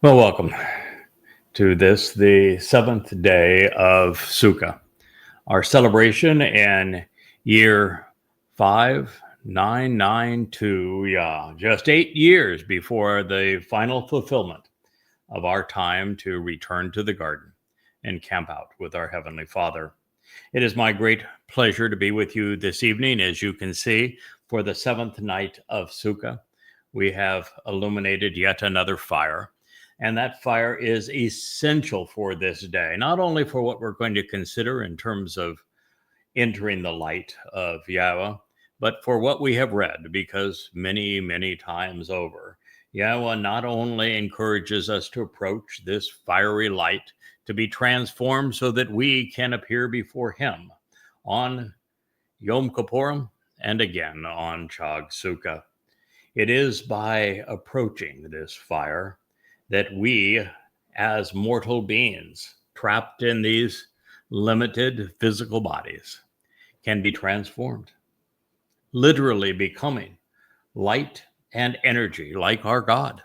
Well, welcome to this, the seventh day of Sukah, our celebration in year 5992, just 8 years before the final fulfillment of our time to return to the garden and camp out with our Heavenly Father. It is my great pleasure to be with you this evening. As you can see, for the seventh night of Sukah, we have illuminated yet another fire. And that fire is essential for this day, not only for what we're going to consider in terms of entering the light of Yahweh, but for what we have read, because many, many times over, Yahweh not only encourages us to approach this fiery light to be transformed so that we can appear before Him on Yom Kippurim and again on Chag Sukah. It is by approaching this fire that we, as mortal beings, trapped in these limited physical bodies, can be transformed, literally becoming light and energy like our God,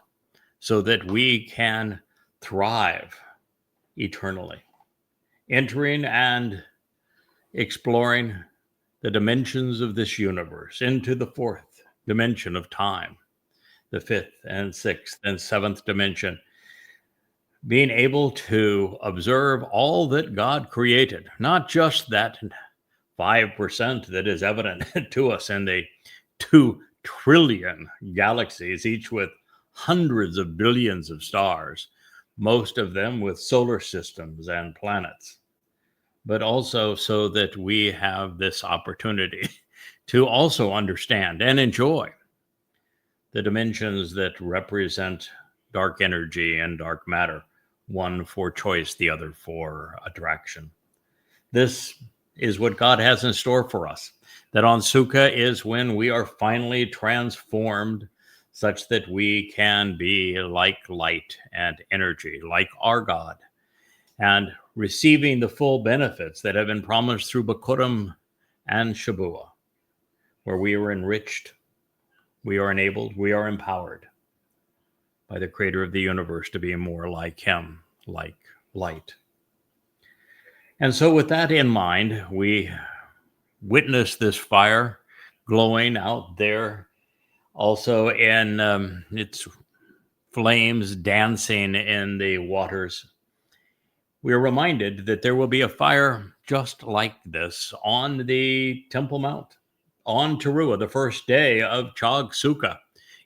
so that we can thrive eternally, entering and exploring the dimensions of this universe into the fourth dimension of time, the fifth and sixth and seventh dimension, being able to observe all that God created, not just that 5% that is evident to us in the 2 trillion galaxies, each with hundreds of billions of stars, most of them with solar systems and planets, but also so that we have this opportunity to also understand and enjoy the dimensions that represent dark energy and dark matter, one for choice, the other for attraction. This is what God has in store for us, that on Sukah is when we are finally transformed such that we can be like light and energy, like our God, and receiving the full benefits that have been promised through Bikurim and Gebuwrah, where we are enriched, we are enabled, we are empowered by the creator of the universe to be more like him, like light. And so with that in mind, we witness this fire glowing out there, also in its flames dancing in the waters. We are reminded that there will be a fire just like this on the Temple Mount, on Teruah, the first day of Chag Sukah,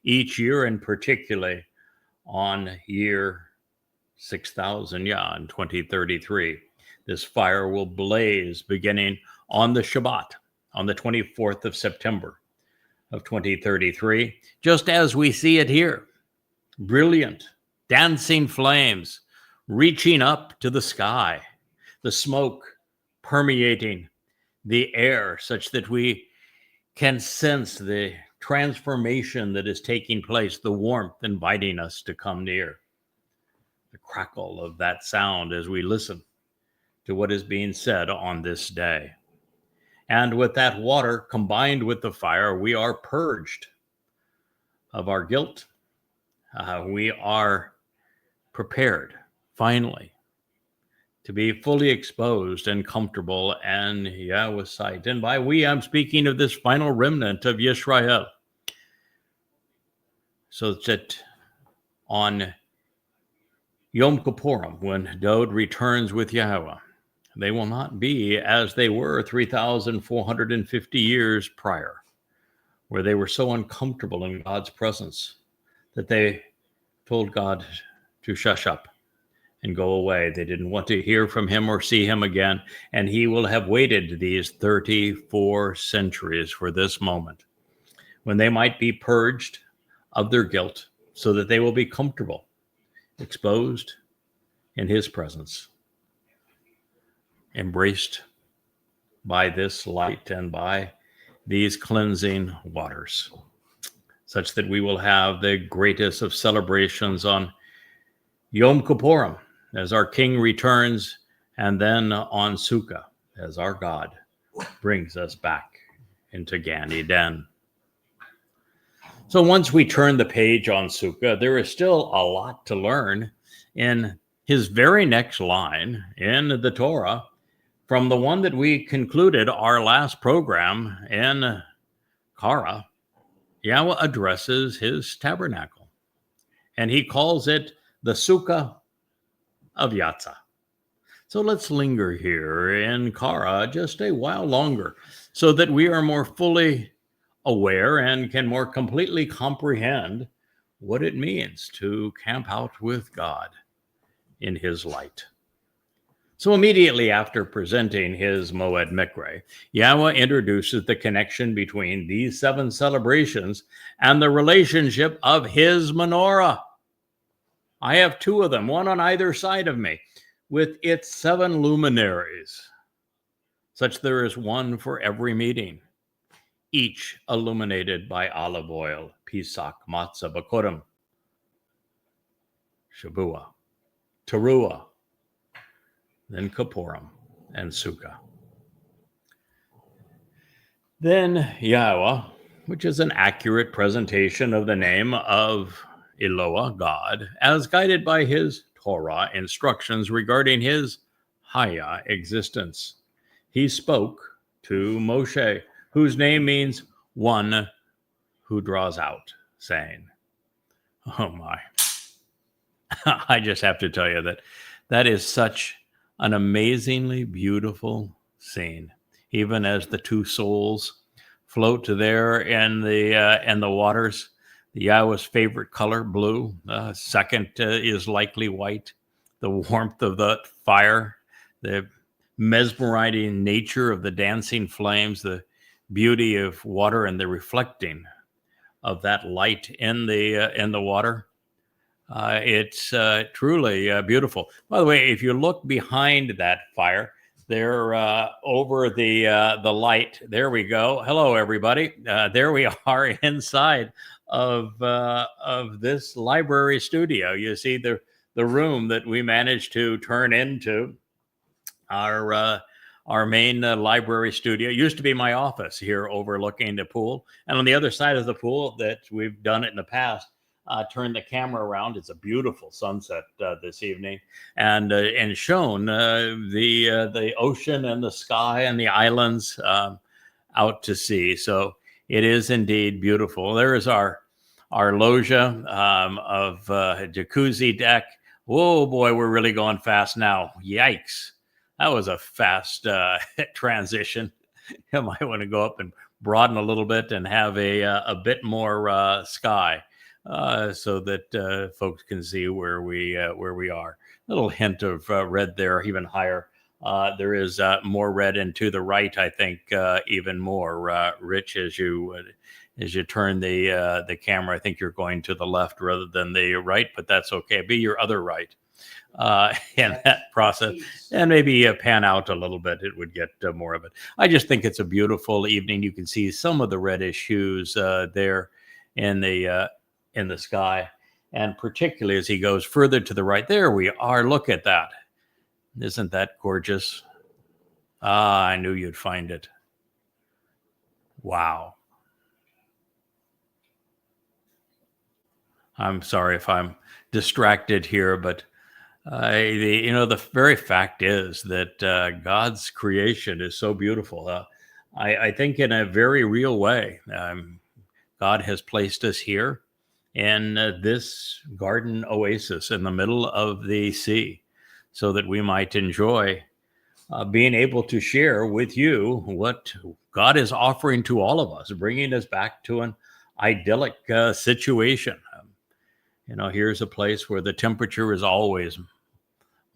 each year, and particularly on year 6000, in 2033. This fire will blaze beginning on the Shabbat, on the 24th of September of 2033, just as we see it here. Brilliant, dancing flames reaching up to the sky, the smoke permeating the air such that we can sense the transformation that is taking place, the warmth inviting us to come near, the crackle of that sound as we listen to what is being said on this day. And with that water combined with the fire, we are purged of our guilt. We are prepared, finally, to be fully exposed and comfortable in Yahweh's sight. And by we, I'm speaking of this final remnant of Yisrael, so that on Yom Kippurim, when Dod returns with Yahweh, they will not be as they were 3,450 years prior, where they were so uncomfortable in God's presence that they told God to shush up and go away. They didn't want to hear from him or see him again, and he will have waited these 34 centuries for this moment, when they might be purged of their guilt, so that they will be comfortable, exposed in his presence, embraced by this light and by these cleansing waters, such that we will have the greatest of celebrations on Yom Kippurim as our King returns, and then on Sukah as our God brings us back into Gan Eden. So once we turn the page on Sukah, there is still a lot to learn in his very next line in the Torah from the one that we concluded our last program in Kara. Yahweh addresses his tabernacle, and he calls it the Sukah of Yahtzah. So let's linger here in Kara just a while longer so that we are more fully aware and can more completely comprehend what it means to camp out with God in his light. So immediately after presenting his Mow'ed Miqra, Yahweh introduces the connection between these 7 celebrations and the relationship of his menorah. I have 2 of them, one on either side of me, with its 7 luminaries, such there is one for every meeting, each illuminated by olive oil, Pesach, Matzah, Bakurim, Gebuwrah, Ruwach, then Kippurim, and Sukah. Then Yahweh, which is an accurate presentation of the name of Eloah, God, as guided by his Torah instructions regarding his Haya existence. He spoke to Moshe, whose name means one who draws out, saying, oh my, I just have to tell you that is such an amazingly beautiful scene, even as the 2 souls float there in the waters. The Yahweh's favorite color, blue. Second is likely white. The warmth of the fire, the mesmerizing nature of the dancing flames, the beauty of water, and the reflecting of that light in the water. It's truly beautiful. By the way, if you look behind that fire, there over the light, there we go. Hello, everybody. There we are inside of this library studio. You see the room that we managed to turn into our main library studio. It used to be my office here overlooking the pool. And on the other side of the pool that we've done it in the past, turn the camera around. It's a beautiful sunset this evening, and shown the ocean and the sky and the islands out to sea. So it is indeed beautiful. There is our loggia of jacuzzi deck. Whoa, boy, we're really going fast now. Yikes. That was a fast transition. You might want to go up and broaden a little bit and have a bit more sky. So that folks can see where we are. A little hint of red there, even higher. There is more red, and to the right, I think, even more rich as you turn the camera. I think you're going to the left rather than the right, but that's okay. Be your other right in that process, and maybe pan out a little bit. It would get more of it. I just think it's a beautiful evening. You can see some of the reddish hues there in the sky, and particularly as he goes further to the right. There we are. Look at that. Isn't that gorgeous? I knew you'd find it. Wow. I'm sorry if I'm distracted here, but the very fact is that God's creation is so beautiful. I think in a very real way, God has placed us here in this garden oasis in the middle of the sea, so that we might enjoy being able to share with you what God is offering to all of us, bringing us back to an idyllic situation. Here's a place where the temperature is always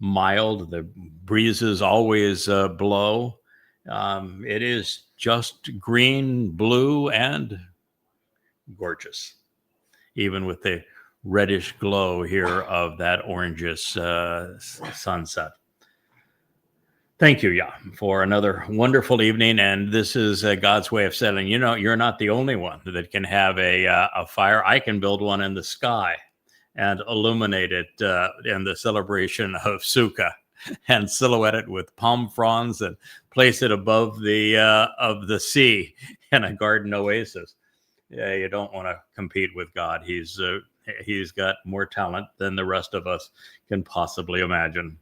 mild, the breezes always blow. It is just green, blue, and gorgeous, even with the reddish glow here of that orangish sunset. Thank you, Yah, for another wonderful evening. And this is God's way of saying, you're not the only one that can have a fire. I can build one in the sky and illuminate it in the celebration of Sukah, and silhouette it with palm fronds and place it above the sea in a garden oasis. Yeah, you don't want to compete with God. He's got more talent than the rest of us can possibly imagine.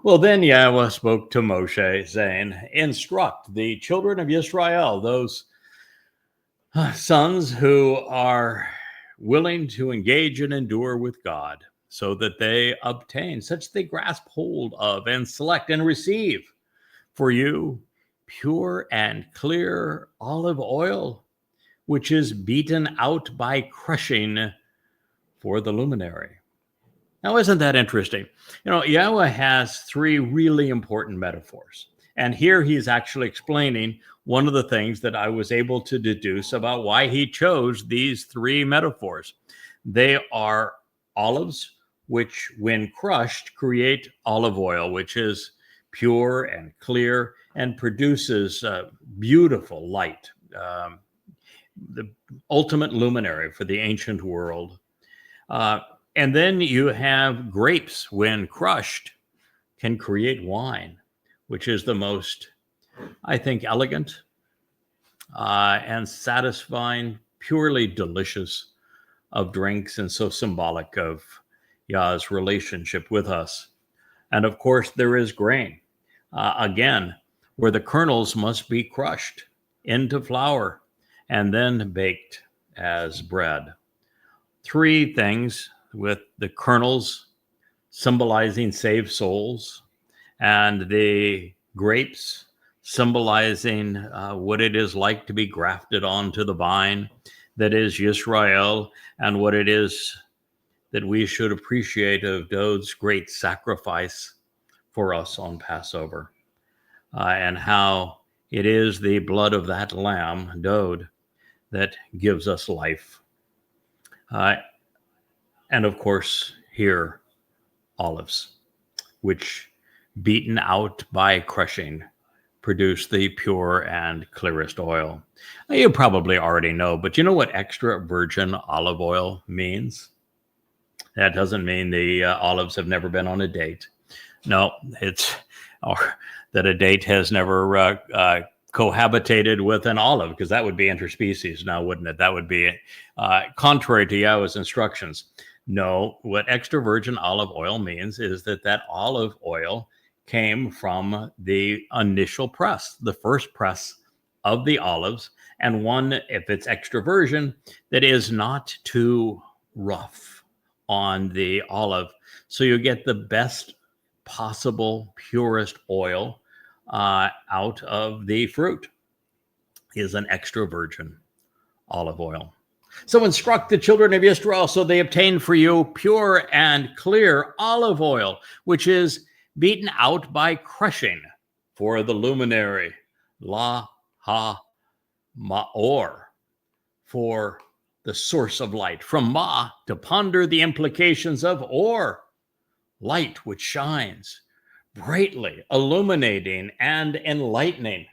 Well, then Yahweh spoke to Moshe, saying, instruct the children of Israel, those sons who are willing to engage and endure with God, so that they obtain, such they grasp hold of and select and receive for you pure and clear olive oil, which is beaten out by crushing for the luminary. Now, isn't that interesting? Yahweh has three really important metaphors. And here he's actually explaining one of the things that I was able to deduce about why he chose these three metaphors. They are olives, which when crushed create olive oil, which is pure and clear and produces beautiful light, the ultimate luminary for the ancient world. And then you have grapes, when crushed, can create wine, which is the most, I think, elegant and satisfying, purely delicious of drinks, and so symbolic of Yah's relationship with us. And of course, there is grain, again, where the kernels must be crushed into flour and then baked as bread. Three things, with the kernels symbolizing saved souls, and the grapes symbolizing what it is like to be grafted onto the vine that is Yisrael, and what it is that we should appreciate of Dod's great sacrifice for us on Passover, and how it is the blood of that lamb, Dod, that gives us life. And of course, here, olives, which, beaten out by crushing, produce the pure and clearest oil. You probably already know, but you know what extra virgin olive oil means? That doesn't mean the olives have never been on a date. No, it's or that a date has never cohabitated with an olive, because that would be interspecies now, wouldn't it? That would be contrary to Yahweh's instructions. No, what extra virgin olive oil means is that olive oil came from the initial press, the first press of the olives, and one, if it's extra virgin, that is not too rough on the olive. So you get the best possible, purest oil out of the fruit, is an extra virgin olive oil. So instruct the children of Israel, so they obtain for you pure and clear olive oil, which is beaten out by crushing for the luminary, Yahowah𐤄𐤅, for the source of light. From Ma, to ponder the implications of or, light which shines brightly, illuminating and enlightening.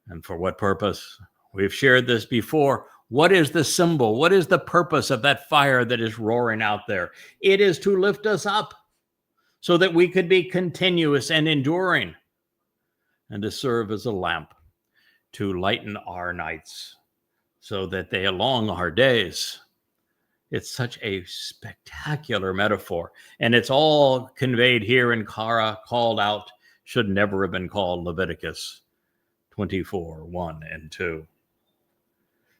And for what purpose? We've shared this before. What is the symbol? What is the purpose of that fire that is roaring out there? It is to lift us up so that we could be continuous and enduring, and to serve as a lamp to lighten our nights so that they along our days. It's such a spectacular metaphor, and it's all conveyed here in Korah, called out, should never have been called Leviticus 24, 1 and 2.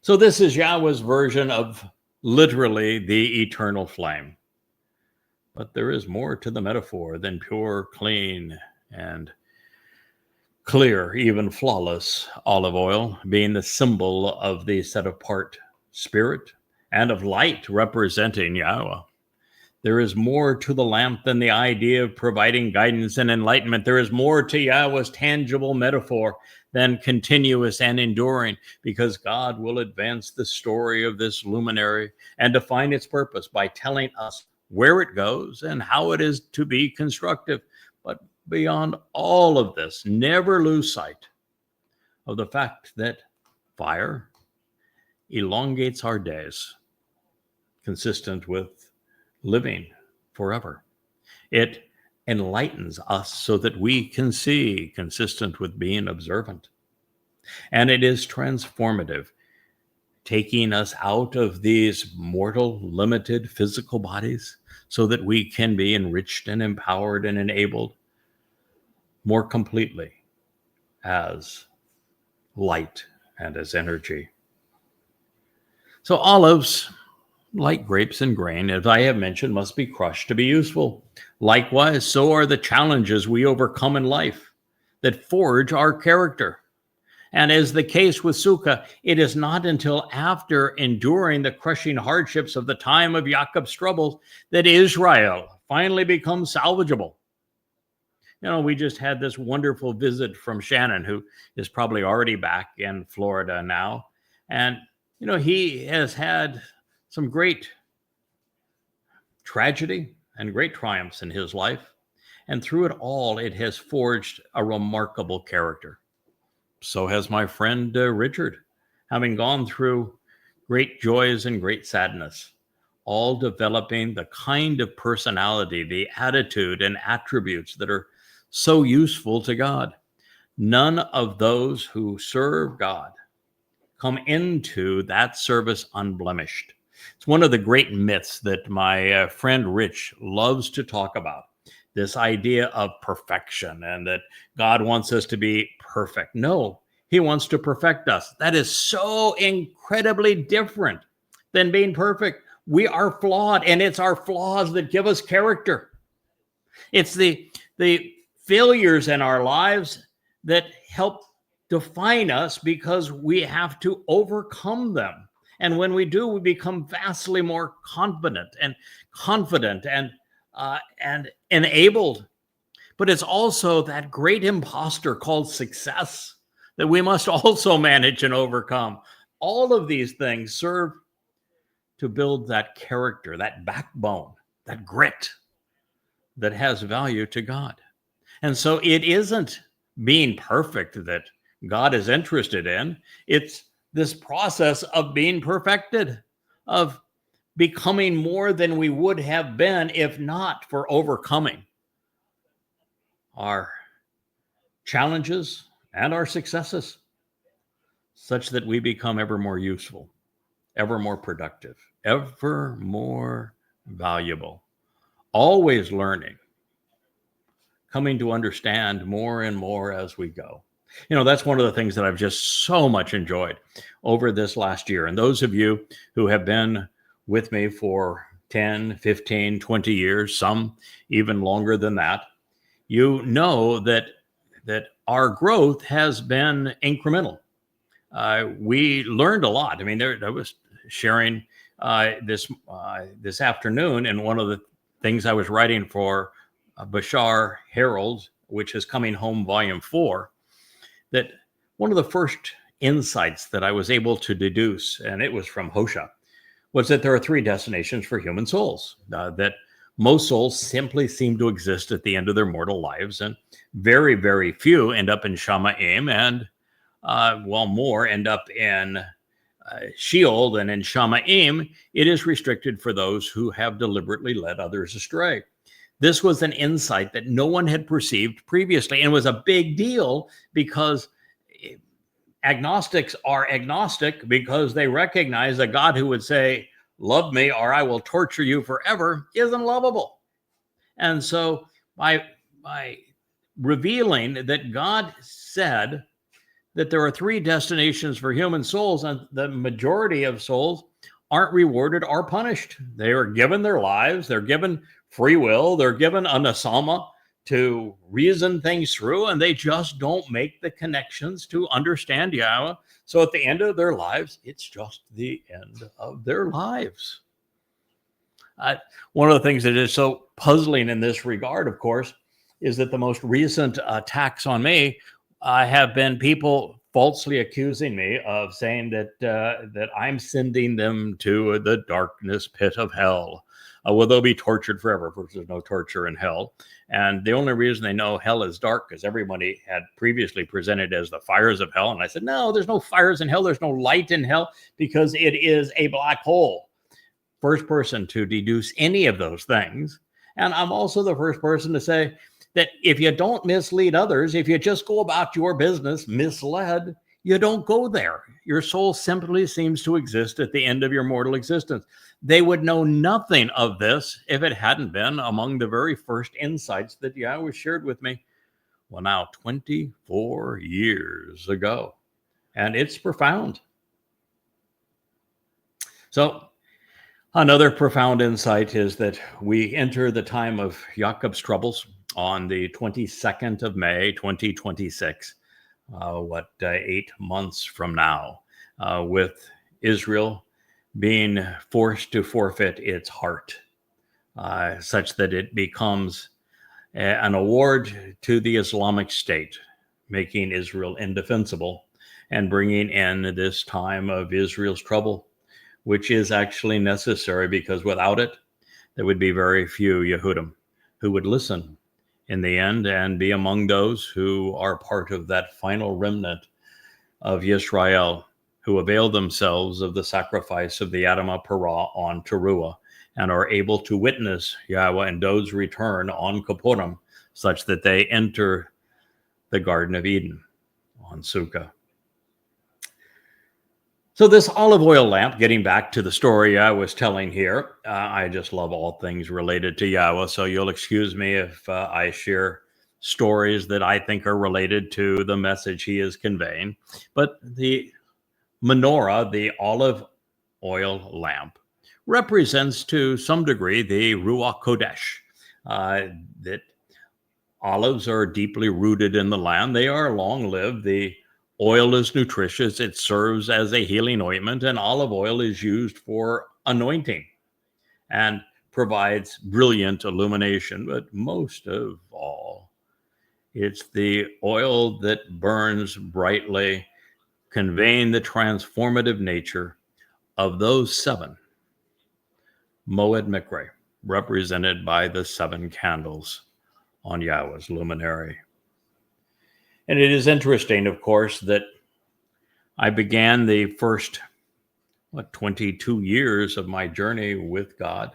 So this is Yahweh's version of literally the eternal flame. But there is more to the metaphor than pure, clean, and clear, even flawless olive oil, being the symbol of the set-apart spirit and of light representing Yahweh. There is more to the lamp than the idea of providing guidance and enlightenment. There is more to Yahweh's tangible metaphor than continuous and enduring, because God will advance the story of this luminary and define its purpose by telling us where it goes and how it is to be constructive. But beyond all of this, never lose sight of the fact that fire elongates our days, consistent with living forever. It enlightens us so that we can see, consistent with being observant. And it is transformative. taking us out of these mortal, limited physical bodies so that we can be enriched and empowered and enabled more completely as light and as energy. So olives, like grapes and grain, as I have mentioned, must be crushed to be useful. Likewise, so are the challenges we overcome in life that forge our character. And as the case with Sukah, it is not until after enduring the crushing hardships of the time of Jacob's troubles that Israel finally becomes salvageable. You know, we just had this wonderful visit from Shannon, who is probably already back in Florida now. And, you know, he has had some great tragedy and great triumphs in his life. And through it all, it has forged a remarkable character. So has my friend Richard, having gone through great joys and great sadness, all developing the kind of personality, the attitude and attributes that are so useful to God. None of those who serve God come into that service unblemished. It's one of the great myths that my friend Rich loves to talk about, this idea of perfection and that God wants us to be perfect. No, he wants to perfect us. That is so incredibly different than being perfect. We are flawed, and it's our flaws that give us character. It's the failures in our lives that help define us because we have to overcome them. And when we do, we become vastly more confident and enabled. But it's also that great imposter called success that we must also manage and overcome. All of these things serve to build that character, that backbone, that grit that has value to God. And so it isn't being perfect that God is interested in. It's this process of being perfected, of becoming more than we would have been if not for overcoming our challenges and our successes, such that we become ever more useful, ever more productive, ever more valuable, always learning, coming to understand more and more as we go. You know, that's one of the things that I've just so much enjoyed over this last year. And those of you who have been with me for 10, 15, 20 years, some even longer than that, you know that our growth has been incremental. We learned a lot. I mean, I was sharing this afternoon, and one of the things I was writing for Bashar Herald, which is Coming Home Volume 4, that one of the first insights that I was able to deduce, and it was from Hosha, was that there are 3 destinations for human souls, that most souls simply seem to exist at the end of their mortal lives, and very, very few end up in Shamayim, and more end up in Sheol. And in Shamayim, it is restricted for those who have deliberately led others astray. This was an insight that no one had perceived previously, and was a big deal because agnostics are agnostic because they recognize a God who would say, "Love me or I will torture you forever," isn't lovable. And so by revealing that God said that there are 3 destinations for human souls, and the majority of souls aren't rewarded or punished. They are given their lives, they're given free will, they're given a nasama to reason things through, and they just don't make the connections to understand Yahweh. So at the end of their lives, it's just the end of their lives. One of the things that is so puzzling in this regard, of course, is that the most recent attacks on me have been people falsely accusing me of saying that I'm sending them to the darkness pit of hell, where they'll be tortured forever, because there's no torture in hell. And the only reason they know hell is dark is everybody had previously presented as the fires of hell. And I said, no, there's no fires in hell. There's no light in hell, because it is a black hole. First person to deduce any of those things. And I'm also the first person to say that if you don't mislead others, if you just go about your business misled, You don't go there. Your soul simply seems to exist at the end of your mortal existence. They would know nothing of this if it hadn't been among the very first insights that Yahweh shared with me, well, now 24 years ago. And it's profound. So another profound insight is that we enter the time of Jacob's troubles on the 22nd of May, 2026, 8 months from now, with Israel being forced to forfeit its heart, such that it becomes an award to the Islamic State, making Israel indefensible and bringing in this time of Israel's trouble, which is actually necessary, because without it, there would be very few Yehudim who would listen in the end and be among those who are part of that final remnant of Yisrael who avail themselves of the sacrifice of the Yah𐤄𤅅𤄗 on Ruwach and are able to witness Yahweh and Dod's return on Kippurim, such that they enter the Garden of Eden on Sukah. So this olive oil lamp, getting back to the story I was telling here, I just love all things related to Yahweh, so you'll excuse me if I share stories that I think are related to the message he is conveying. But the menorah, the olive oil lamp, represents to some degree the Ruach Kodesh, that olives are deeply rooted in the land. They are long-lived. The oil is nutritious. It serves as a healing ointment, and olive oil is used for anointing and provides brilliant illumination. But most of all, it's the oil that burns brightly, conveying the transformative nature of those seven Mow'ed Miqra, represented by the seven candles on Yahweh's luminary. And it is interesting, of course, that I began the first 22 years of my journey with God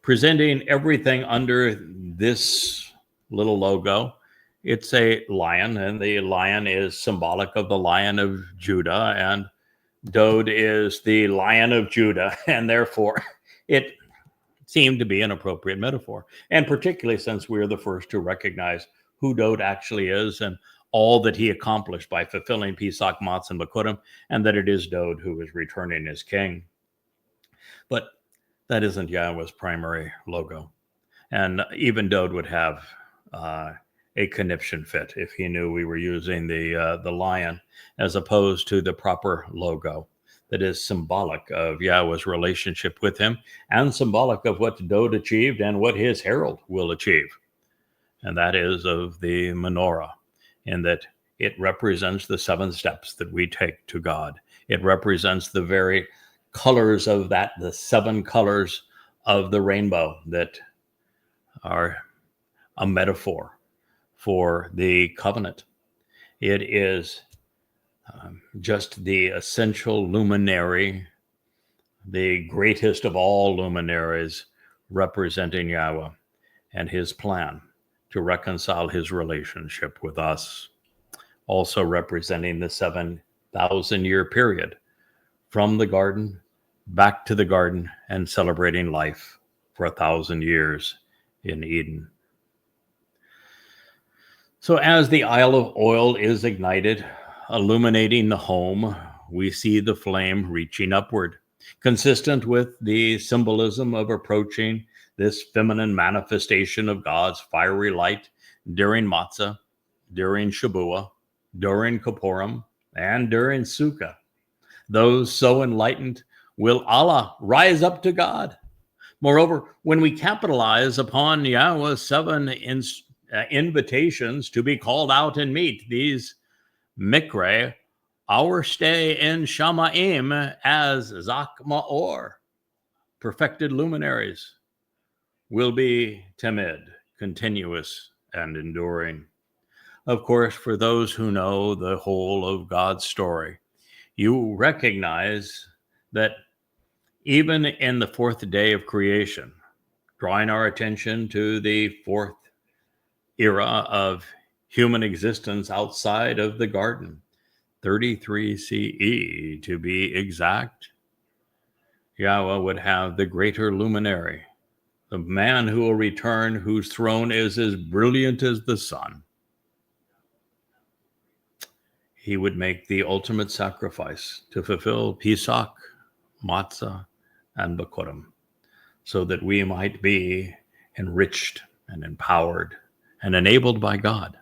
presenting everything under this little logo. It's a lion, and the lion is symbolic of the Lion of Judah, and Dod is the Lion of Judah, and therefore it seemed to be an appropriate metaphor, and particularly since we're the first to recognize who Dod actually is and all that he accomplished by fulfilling Pesach, Matzah, and Bikurim, and that it is Dod who is returning as king. But that isn't Yahweh's primary logo. And even Dod would have a conniption fit if he knew we were using the lion as opposed to the proper logo that is symbolic of Yahweh's relationship with him and symbolic of what Dod achieved and what his herald will achieve. And that is of the menorah, in that it represents the 7 steps that we take to God. It represents the very colors of that, the 7 colors of the rainbow that are a metaphor for the covenant. It is just the essential luminary, the greatest of all luminaries, representing Yahweh and his plan to reconcile his relationship with us, also representing the 7,000-year period from the garden back to the garden and celebrating life for 1,000 years in Eden. So as the Isle of Oil is ignited, illuminating the home, we see the flame reaching upward, consistent with the symbolism of approaching this feminine manifestation of God's fiery light during Matzah, during Gebuwrah, during Kippurim, and during Sukah. Those so enlightened will Allah rise up to God. Moreover, when we capitalize upon Yahweh's 7 invitations to be called out and meet these Miqra, our stay in Shamaim as Zakmaor, perfected luminaries, will be timid, continuous, and enduring. Of course, for those who know the whole of God's story, you recognize that even in the 4th day of creation, drawing our attention to the 4th era of human existence outside of the garden, 33 CE to be exact, Yahweh would have the greater luminary, the man who will return, whose throne is as brilliant as the sun. He would make the ultimate sacrifice to fulfill Pesach, Matzah, and Bikurim, so that we might be enriched and empowered and enabled by God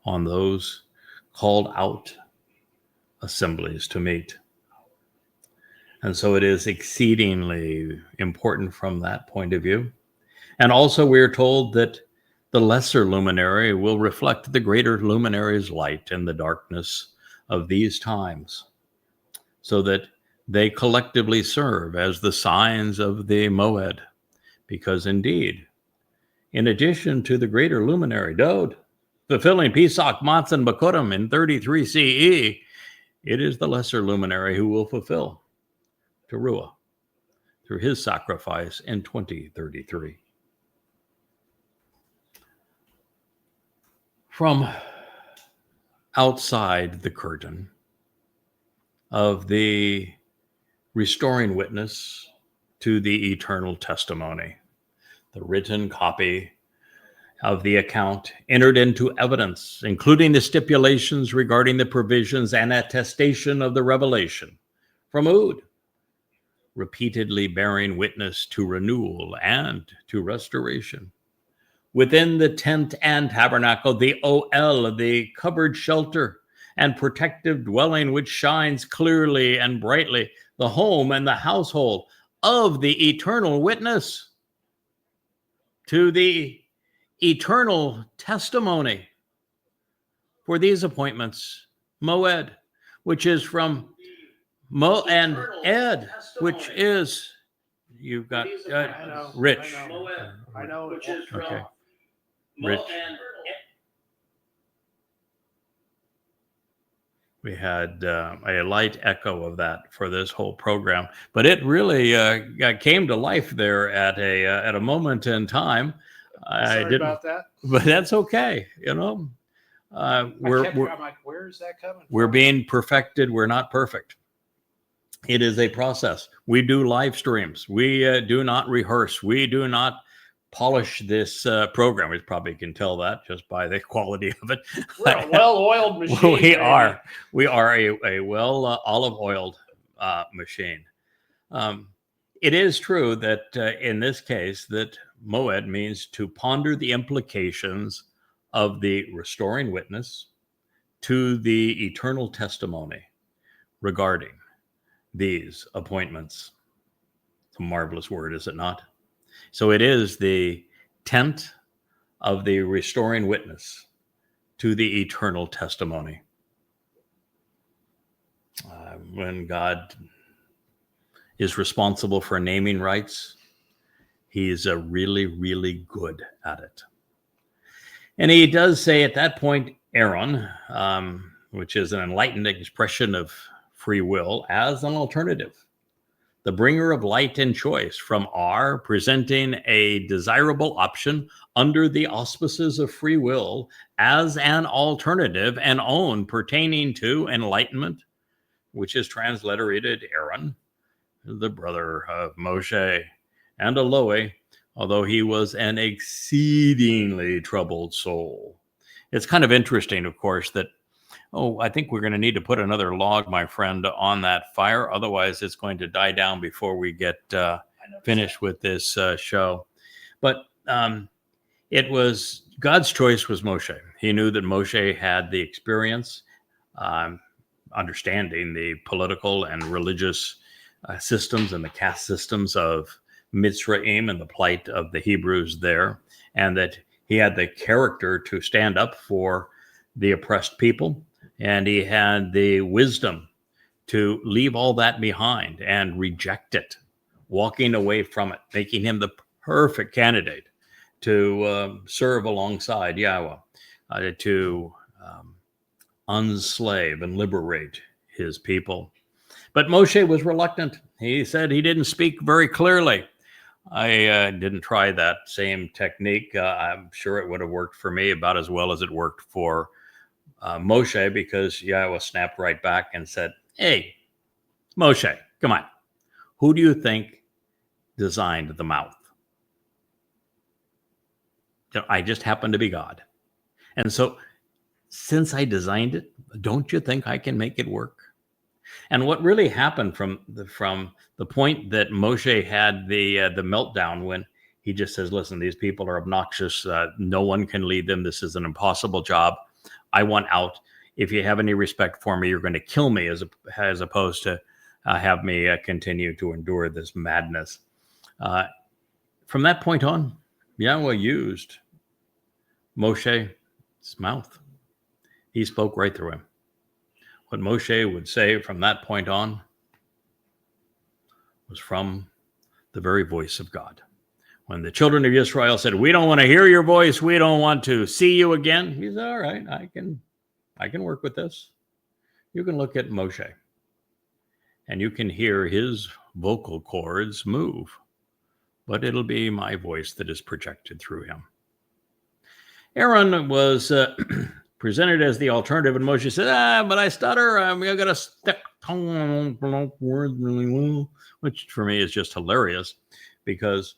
on those called out assemblies to meet. And so it is exceedingly important from that point of view. And also we're told that the lesser luminary will reflect the greater luminary's light in the darkness of these times, so that they collectively serve as the signs of the Mow'ed. Because indeed, in addition to the greater luminary, Dode, fulfilling Pesach, Matzah, and Bikurim in 33 CE, it is the lesser luminary who will fulfill to Ruwach through his sacrifice in 2033. From outside the curtain of the restoring witness to the eternal testimony, the written copy of the account entered into evidence, including the stipulations regarding the provisions and attestation of the revelation from Mow'ed, repeatedly bearing witness to renewal and to restoration. Within the tent and tabernacle, the OL, the covered shelter and protective dwelling which shines clearly and brightly, the home and the household of the eternal witness to the eternal testimony for these appointments, Mow'ed, which is from Mo and Ed, which is, you've got Rich. I know. Which is from okay. Rich. We had a light echo of that for this whole program, but it really came to life there at a moment in time. Sorry about that, but that's okay. You know, I'm like, where is that coming from? We're being perfected. We're not perfect. It is a process. We do live streams. We do not rehearse. We do not polish this program. You probably can tell that just by the quality of it. We're a well-oiled machine. We are a well olive-oiled machine. It is true that in this case that Mow'ed means to ponder the implications of the restoring witness to the eternal testimony regarding these appointments. It's a marvelous word, is it not? So it is the tent of the restoring witness to the eternal testimony. When God is responsible for naming rights, he's really, really good at it. And he does say at that point, Aaron, which is an enlightened expression of free will, as an alternative, the bringer of light and choice from R, presenting a desirable option under the auspices of free will as an alternative and own pertaining to enlightenment, which is transliterated Aaron, the brother of Moshe and Eloah, although he was an exceedingly troubled soul. It's kind of interesting, of course, that I think we're going to need to put another log, my friend, on that fire. Otherwise, it's going to die down before we get finished with this show. But it was God's choice was Moshe. He knew that Moshe had the experience, understanding the political and religious systems and the caste systems of Mitzrayim and the plight of the Hebrews there, and that he had the character to stand up for the oppressed people. And he had the wisdom to leave all that behind and reject it, walking away from it, making him the perfect candidate to serve alongside Yahweh, to unslave and liberate his people. But Moshe was reluctant. He said he didn't speak very clearly. I didn't try that same technique. I'm sure it would have worked for me about as well as it worked for Moshe, because Yahweh snapped right back and said, "Hey, Moshe, come on. Who do you think designed the mouth? I just happen to be God. And so since I designed it, don't you think I can make it work?" And what really happened from the point that Moshe had the meltdown, when he just says, "Listen, these people are obnoxious. No one can lead them. This is an impossible job. I want out. If you have any respect for me, you're going to kill me, as opposed to have me continue to endure this madness." From that point on, Yahweh used Moshe's mouth. He spoke right through him. What Moshe would say from that point on was from the very voice of God. When the children of Israel said, "We don't want to hear your voice, we don't want to see you again," he said, "All right, I can work with this. You can look at Moshe and you can hear his vocal cords move, but it'll be my voice that is projected through him." Aaron was presented as the alternative, and Moshe said, "But I stutter. I got a stick tongue, words really well," which for me is just hilarious, because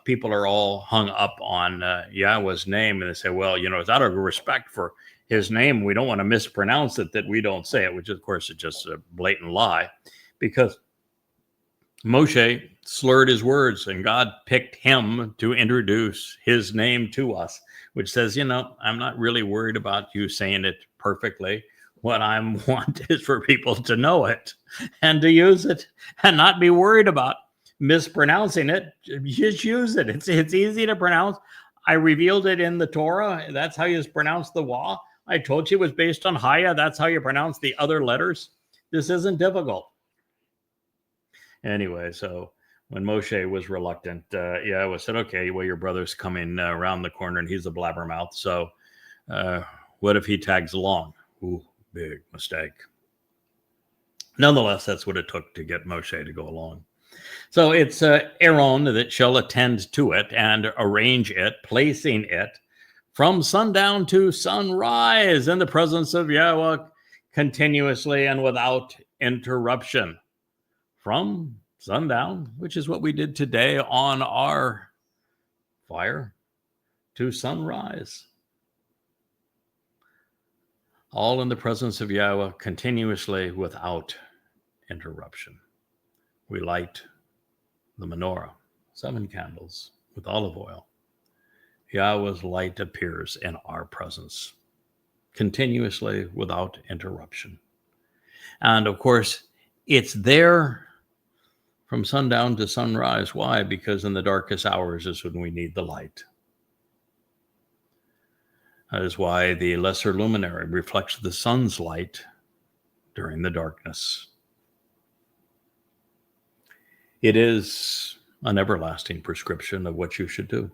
people are all hung up on Yahweh's name, and they say, "Well, it's out of respect for his name, we don't want to mispronounce it, that we don't say it," which of course is just a blatant lie, because Moshe slurred his words and God picked him to introduce his name to us, which says, I'm not really worried about you saying it perfectly. What I want is for people to know it and to use it and not be worried about mispronouncing it. Just use it. It's easy to pronounce. I revealed it in the Torah. That's how you pronounce the Wah. I told you it was based on Haya. That's how you pronounce the other letters. This isn't difficult. Anyway, so when Moshe was reluctant, Yahweh said, "Okay, well, your brother's coming around the corner and he's a blabbermouth. So what if he tags along?" Ooh, big mistake. Nonetheless, that's what it took to get Moshe to go along. So it's Aaron that shall attend to it and arrange it, placing it from sundown to sunrise in the presence of Yahweh, continuously and without interruption. From sundown, which is what we did today on our fire, to sunrise. All in the presence of Yahweh, continuously without interruption. We light the menorah, 7 candles with olive oil. Yahweh's light appears in our presence, continuously without interruption. And of course, it's there from sundown to sunrise. Why? Because in the darkest hours is when we need the light. That is why the lesser luminary reflects the sun's light during the darkness. It is an everlasting prescription of what you should do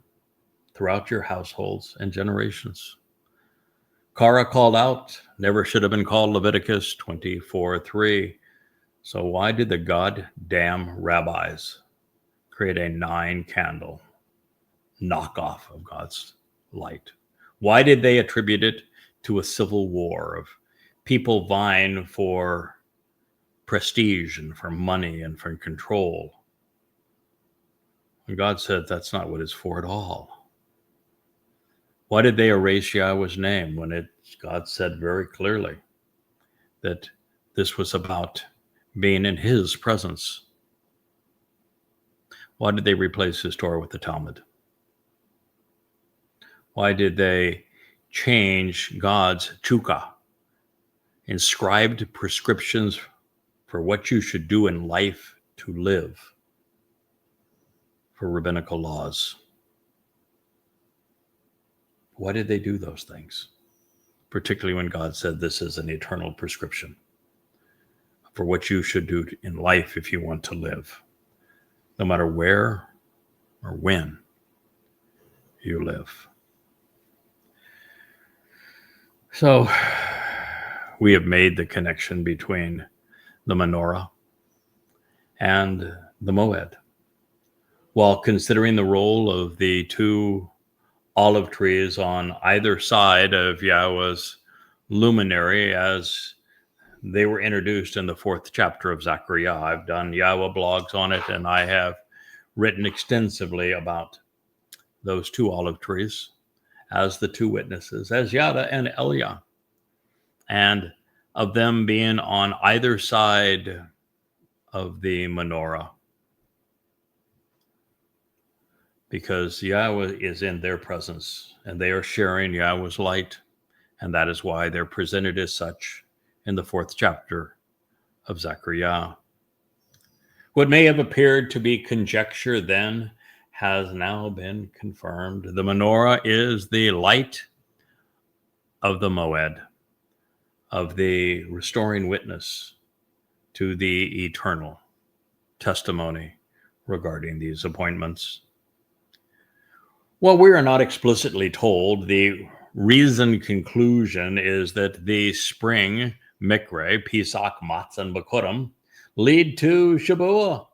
throughout your households and generations. Korah called out, never should have been called, Leviticus 24:3. So why did the goddamn rabbis create a 9-candle knockoff of God's light? Why did they attribute it to a civil war of people vying for prestige and for money and for control? And God said that's not what it's for at all. Why did they erase Yahweh's name when God said very clearly that this was about being in his presence? Why did they replace his Torah with the Talmud? Why did they change God's Sukah, inscribed prescriptions for what you should do in life to live, for rabbinical laws? Why did they do those things? Particularly when God said this is an eternal prescription for what you should do in life if you want to live, no matter where or when you live. So we have made the connection between the menorah and the Mow'ed, while considering the role of the 2 olive trees on either side of Yahweh's luminary as they were introduced in the 4th chapter of Zechariah. I've done Yahweh blogs on it, and I have written extensively about those 2 olive trees as the 2 witnesses, as Yada and Elia, and of them being on either side of the menorah, because Yahweh is in their presence and they are sharing Yahweh's light, and that is why they're presented as such in the 4th chapter of Zechariah. What may have appeared to be conjecture then has now been confirmed. The menorah is the light of the Mow'ed, of the restoring witness to the eternal testimony regarding these appointments. While we are not explicitly told, the reasoned conclusion is that the spring Miqra, Pesach, Matzah, and Bikurim lead to Gebuwrah,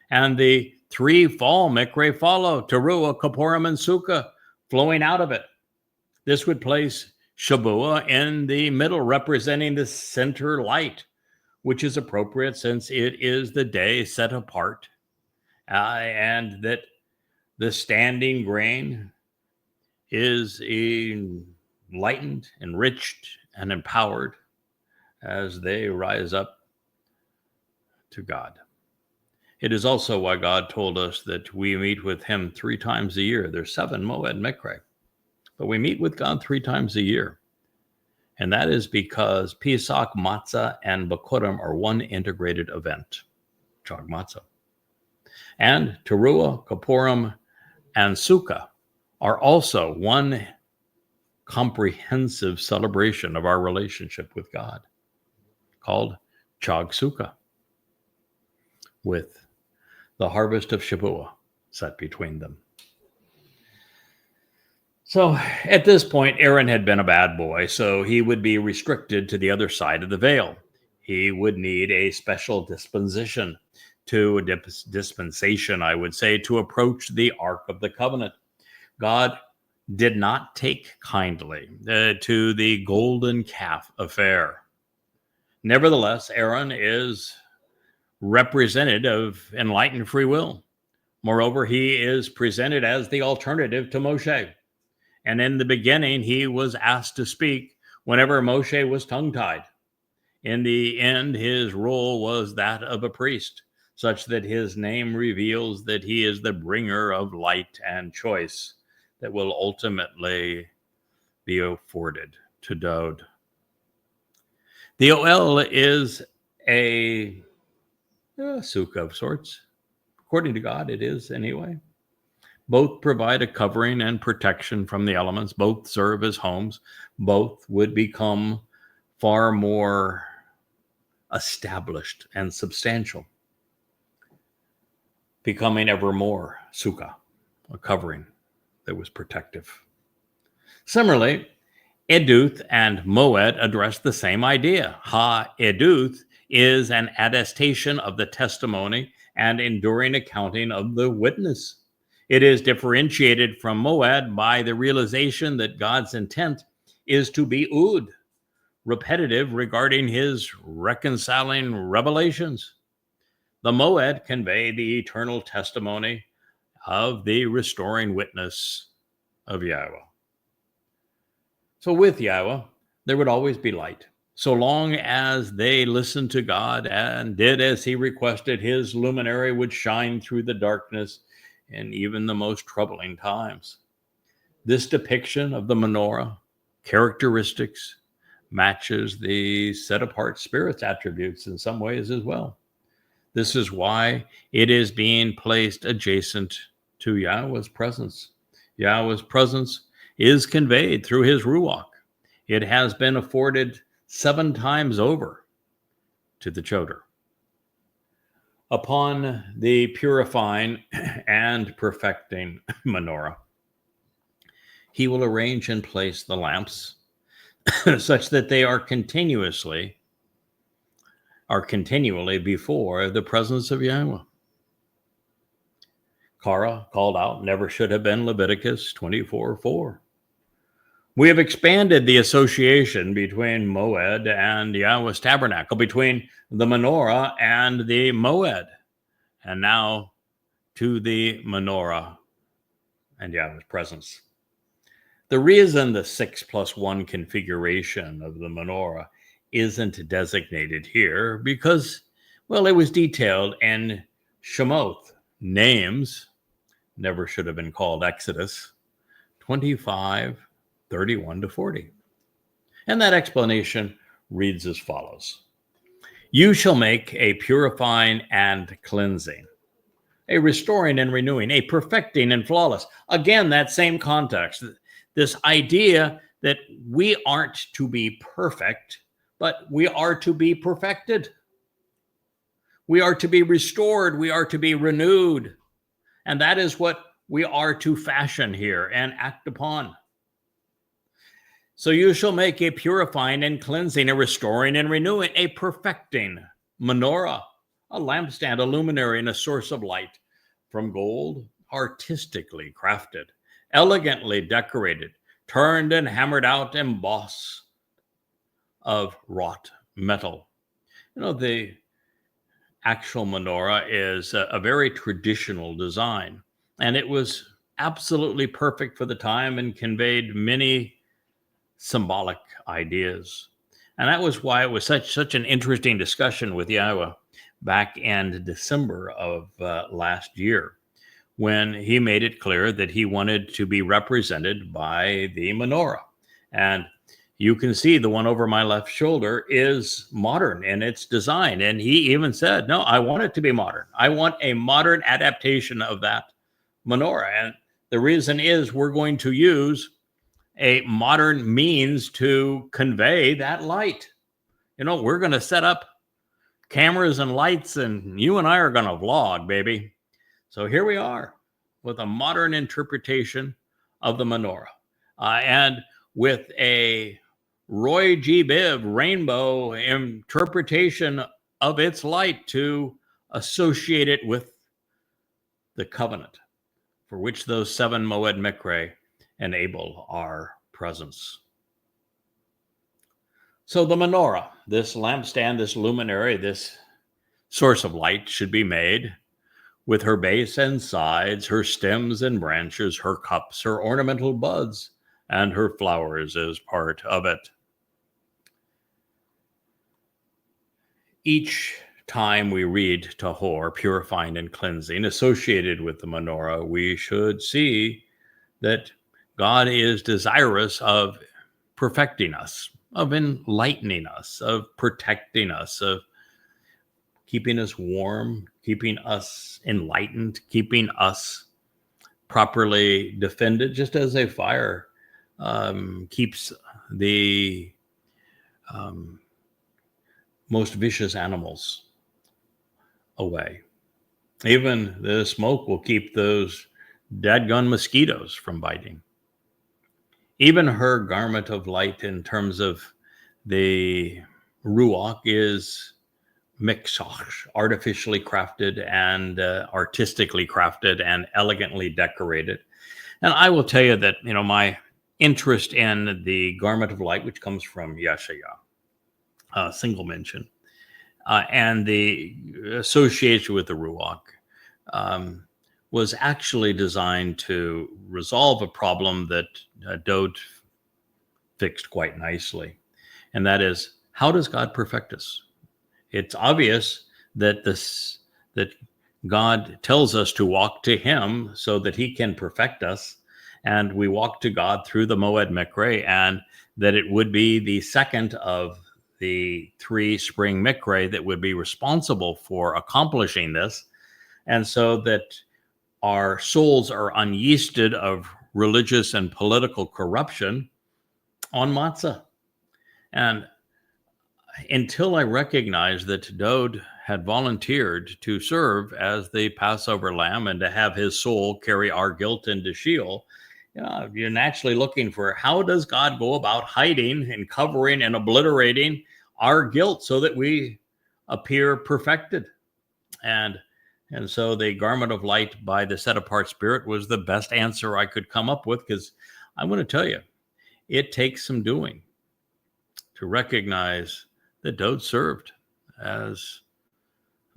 and the 3 fall Miqra follow to Ruwach, Kippurim, and Sukah, flowing out of it. This would place Gebuwrah in the middle, representing the center light, which is appropriate since it is the day set apart, and that the standing grain is enlightened, enriched, and empowered as they rise up to God. It is also why God told us that we meet with him 3 times a year. There's 7 Mow'ed Miqra, but we meet with God 3 times a year. And that is because Pesach, Matzah, and Bikurim are one integrated event, Chag Matzah. And Teruah, Kippurim, and Sukah are also one comprehensive celebration of our relationship with God, called Chag Sukah, with the harvest of Gebuwrah set between them. So at this point, Aaron had been a bad boy, so he would be restricted to the other side of the veil. He would need a special dispensation, I would say, to approach the Ark of the Covenant. God did not take kindly to the golden calf affair. Nevertheless, Aaron is representative of enlightened free will. Moreover, he is presented as the alternative to Moshe. And in the beginning, he was asked to speak whenever Moshe was tongue-tied. In the end, his role was that of a priest, such that his name reveals that he is the bringer of light and choice that will ultimately be afforded to Dowd. The Oel is a Sukah of sorts. According to God, it is anyway. Both provide a covering and protection from the elements. Both serve as homes. Both would become far more established and substantial, becoming ever more Sukah, a covering that was protective. Similarly, Eduth and Mow'ed address the same idea. Ha-Eduth is an attestation of the testimony and enduring accounting of the witness. It is differentiated from Mow'ed by the realization that God's intent is to be Ud, repetitive regarding his reconciling revelations. The Mow'ed convey the eternal testimony of the restoring witness of Yahweh. So with Yahweh, there would always be light. So long as they listened to God and did as he requested, his luminary would shine through the darkness in even the most troubling times. This depiction of the menorah characteristics matches the set-apart spirit's attributes in some ways as well. This is why it is being placed adjacent to Yahweh's presence. Yahweh's presence is conveyed through his Ruwach. It has been afforded 7 times over to the Choder. Upon the purifying and perfecting menorah, he will arrange and place the lamps such that they are continually before the presence of Yahweh. Kara called out never should have been Leviticus 24:4. We have expanded the association between Mow'ed and Yahweh's tabernacle, between the menorah and the Mow'ed, and now to the menorah and Yahweh's presence. The reason the 6+1 configuration of the menorah isn't designated here, because, well, it was detailed in Shemot, names, never should have been called Exodus, 25:31-40. And that explanation reads as follows. You shall make a purifying and cleansing, a restoring and renewing, a perfecting and flawless. Again, that same context, this idea that we aren't to be perfect, but we are to be perfected. We are to be restored. We are to be renewed. And that is what we are to fashion here and act upon. So you shall make a purifying and cleansing, a restoring and renewing, a perfecting menorah, a lampstand, a luminary, and a source of light from gold, artistically crafted, elegantly decorated, turned and hammered out, embossed of wrought metal. You know, the actual menorah is a very traditional design, and it was absolutely perfect for the time and conveyed many symbolic ideas. And that was why it was such an interesting discussion with Yahweh back in December of last year, when he made it clear that he wanted to be represented by the menorah. And you can see the one over my left shoulder is modern in its design. And he even said, no, I want it to be modern. I want a modern adaptation of that menorah. And the reason is we're going to use a modern means to convey that light. You know, we're going to set up cameras and lights, and you and I are going to vlog, baby. So here we are with a modern interpretation of the menorah, and with a Roy G. Biv rainbow interpretation of its light to associate it with the covenant for which those 7 Mow'ed Miqra enable our presence. So the menorah, this lampstand, this luminary, this source of light, should be made with her base and sides, her stems and branches, her cups, her ornamental buds, and her flowers as part of it. Each time we read tahor, purifying and cleansing, associated with the menorah, we should see that God is desirous of perfecting us, of enlightening us, of protecting us, of keeping us warm, keeping us enlightened, keeping us properly defended, just as a fire keeps the most vicious animals away. Even the smoke will keep those dadgone mosquitoes from biting. Even her garment of light, in terms of the Ruwach, is Miqra, artificially crafted and artistically crafted and elegantly decorated. And I will tell you that, you know, my interest in the garment of light, which comes from Yahshua, single mention, and the association with the Ruwach, was actually designed to resolve a problem that Dode fixed quite nicely. And that is, how does God perfect us? It's obvious that God tells us to walk to him so that he can perfect us. And we walk to God through the Mow'ed Miqra, and that it would be the second of the 3 spring Miqra that would be responsible for accomplishing this. And so that our souls are unyeasted of religious and political corruption on matzah. And until I recognized that Dode had volunteered to serve as the Passover lamb and to have his soul carry our guilt into Sheol, you're naturally looking for, how does God go about hiding and covering and obliterating our guilt so that we appear perfected? And so the garment of light by the set apart spirit was the best answer I could come up with, because I'm going to tell you, it takes some doing to recognize that Dode served as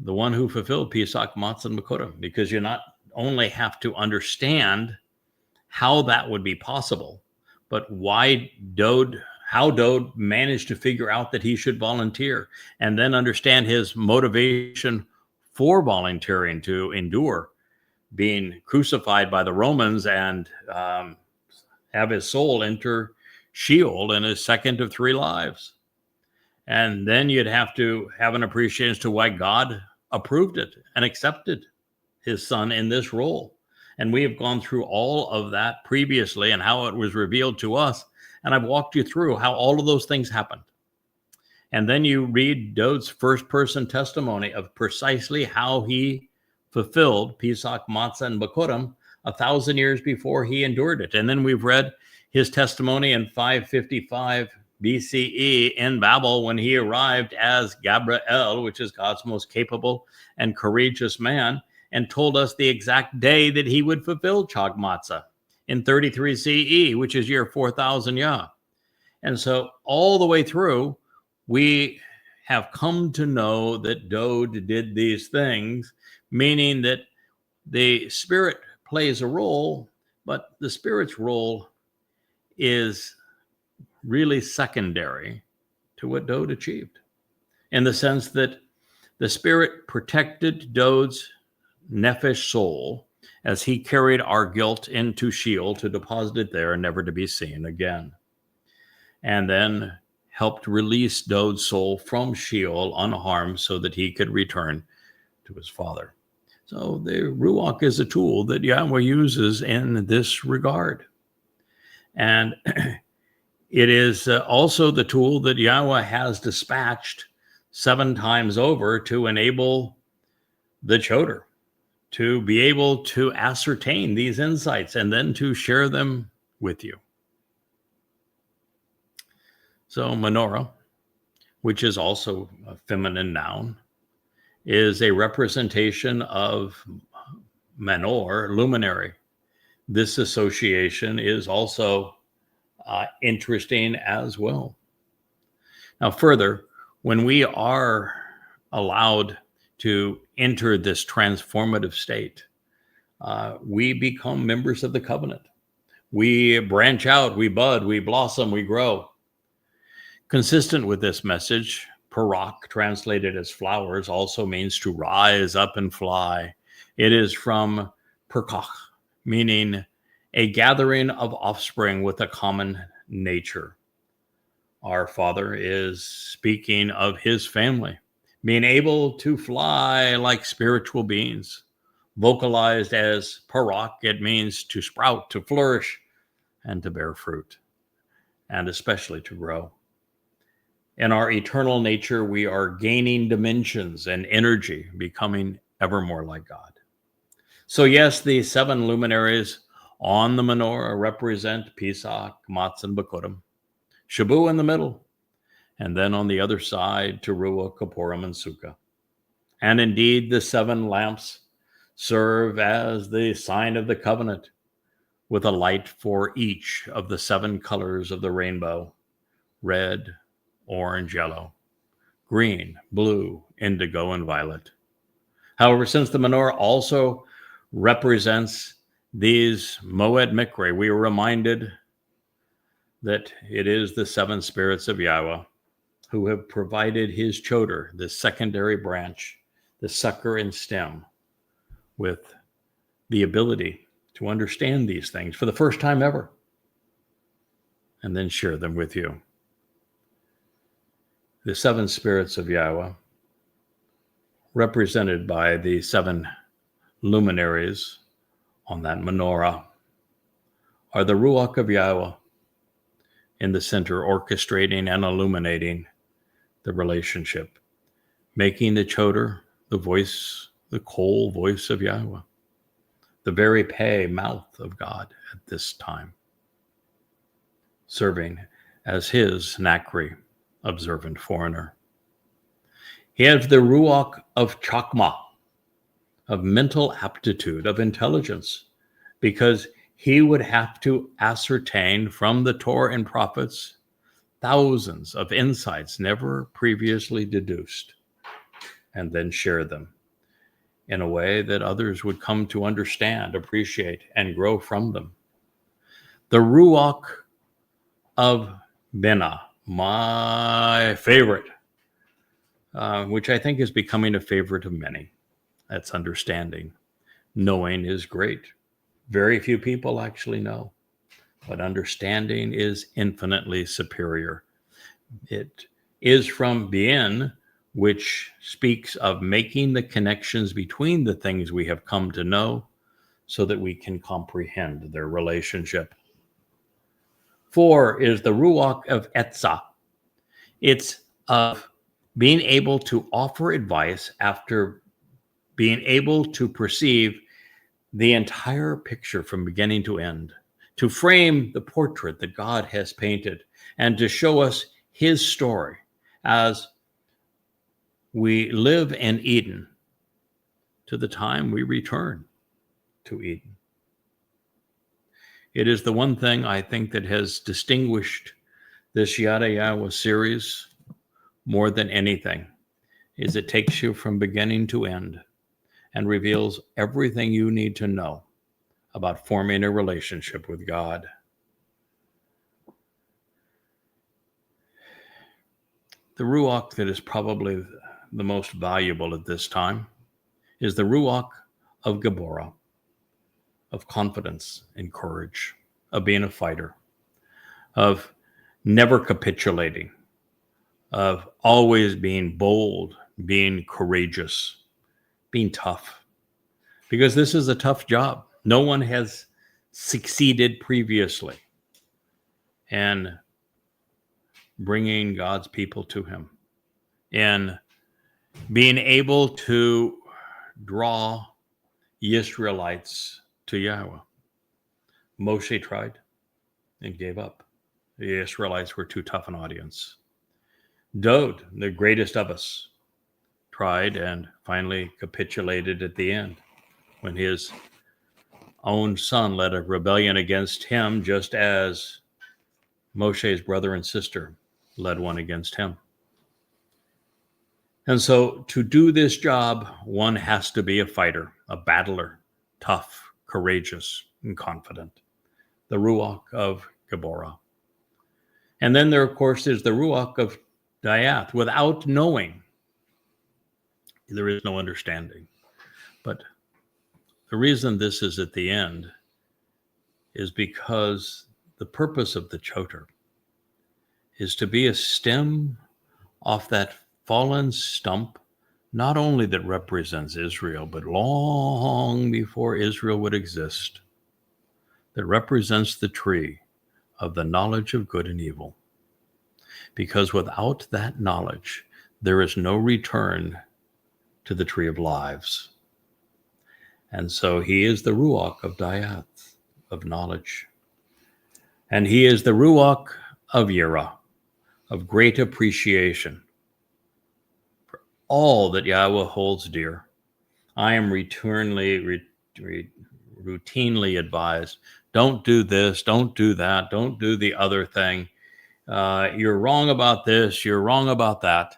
the one who fulfilled yah𐤄𐤅𤄄𐤉, because you not only have to understand how that would be possible, but how Dode managed to figure out that he should volunteer, and then understand his motivation for volunteering to endure being crucified by the Romans and have his soul enter Sheol in his second of 3 lives. And then you'd have to have an appreciation as to why God approved it and accepted his son in this role. And we have gone through all of that previously and how it was revealed to us. And I've walked you through how all of those things happened. And then you read Dode's first-person testimony of precisely how he fulfilled yah𐤄𤅅𤄄𐤉 1,000 years before he endured it. And then we've read his testimony in 555 BCE in Babel when he arrived as Gabriel, which is God's most capable and courageous man, and told us the exact day that he would fulfill yah𐤄𤅅 in 33 CE, which is year 4000 Yah. And so all the way through, we have come to know that Dode did these things, meaning that the Spirit plays a role, but the Spirit's role is really secondary to what Dode achieved, in the sense that the Spirit protected Dode's nephesh soul as he carried our guilt into Sheol to deposit it there and never to be seen again, and then helped release Dode's soul from Sheol unharmed so that he could return to his Father. So the Ruwach is a tool that Yahweh uses in this regard. And it is also the tool that Yahweh has dispatched 7 times over to enable the Choder to be able to ascertain these insights and then to share them with you. So menorah, which is also a feminine noun, is a representation of menor, luminary. This association is also interesting as well. Now, further, when we are allowed to enter this transformative state, we become members of the covenant. We branch out, we bud, we blossom, we grow. Consistent with this message, parak, translated as flowers, also means to rise up and fly. It is from perkach, meaning a gathering of offspring with a common nature. Our Father is speaking of his family, being able to fly like spiritual beings. Vocalized as parak, it means to sprout, to flourish, and to bear fruit, and especially to grow. In our eternal nature, we are gaining dimensions and energy, becoming ever more like God. So yes, the 7 luminaries on the menorah represent Pesach, Matzah, and Bikurim, Shabu in the middle, and then on the other side, Teruah, Kippurim, and Sukah. And indeed, the 7 lamps serve as the sign of the covenant, with a light for each of the 7 colors of the rainbow: red, orange, yellow, green, blue, indigo, and violet. However, since the menorah also represents these Mow'ed Miqra, we are reminded that it is the 7 spirits of Yahweh who have provided his Choder, the secondary branch, the sucker and stem, with the ability to understand these things for the first time ever, and then share them with you. The 7 spirits of Yahweh, represented by the 7 luminaries on that menorah, are the Ruwach of Yahweh in the center, orchestrating and illuminating the relationship, making the Choder the voice, the kol voice of Yahweh, the very peh, mouth of God at this time, serving as his Nakri, observant foreigner. He has the Ruwach of Chokmah, of mental aptitude, of intelligence, because he would have to ascertain from the Torah and prophets thousands of insights never previously deduced, and then share them in a way that others would come to understand, appreciate, and grow from them. The Ruwach of Binah, my favorite, which I think is becoming a favorite of many. That's understanding. Knowing is great. Very few people actually know, but understanding is infinitely superior. It is from Bien, which speaks of making the connections between the things we have come to know so that we can comprehend their relationship. 4 is the Ruwach of Etzah. It's of being able to offer advice after being able to perceive the entire picture from beginning to end, to frame the portrait that God has painted, and to show us his story as we live in Eden to the time we return to Eden. It is the one thing I think that has distinguished this Yahowah series more than anything, is it takes you from beginning to end and reveals everything you need to know about forming a relationship with God. The Ruwach that is probably the most valuable at this time is the Ruwach of Gebuwrah, of confidence and courage, of being a fighter, of never capitulating, of always being bold, being courageous, being tough. Because this is a tough job. No one has succeeded previously in bringing God's people to him, in being able to draw Israelites to Yahweh. Moshe tried and gave up. The Israelites were too tough an audience. Dowd, the greatest of us, tried and finally capitulated at the end when his own son led a rebellion against him, just as Moshe's brother and sister led one against him. And so to do this job, one has to be a fighter, a battler, tough, courageous, and confident. The Ruwach of Gebuwrah. And then there, of course, is the Ruwach of Dayath. Without knowing, there is no understanding. But the reason this is at the end is because the purpose of the choter is to be a stem off that fallen stump, not only that represents Israel, but long before Israel would exist, that represents the tree of the knowledge of good and evil. Because without that knowledge, there is no return to the tree of lives. And so he is the Ruwach of Dayath, of knowledge. And he is the Ruwach of Yirah, of great appreciation for all that Yahweh holds dear. I am routinely advised, don't do this, don't do that, don't do the other thing. You're wrong about this, you're wrong about that.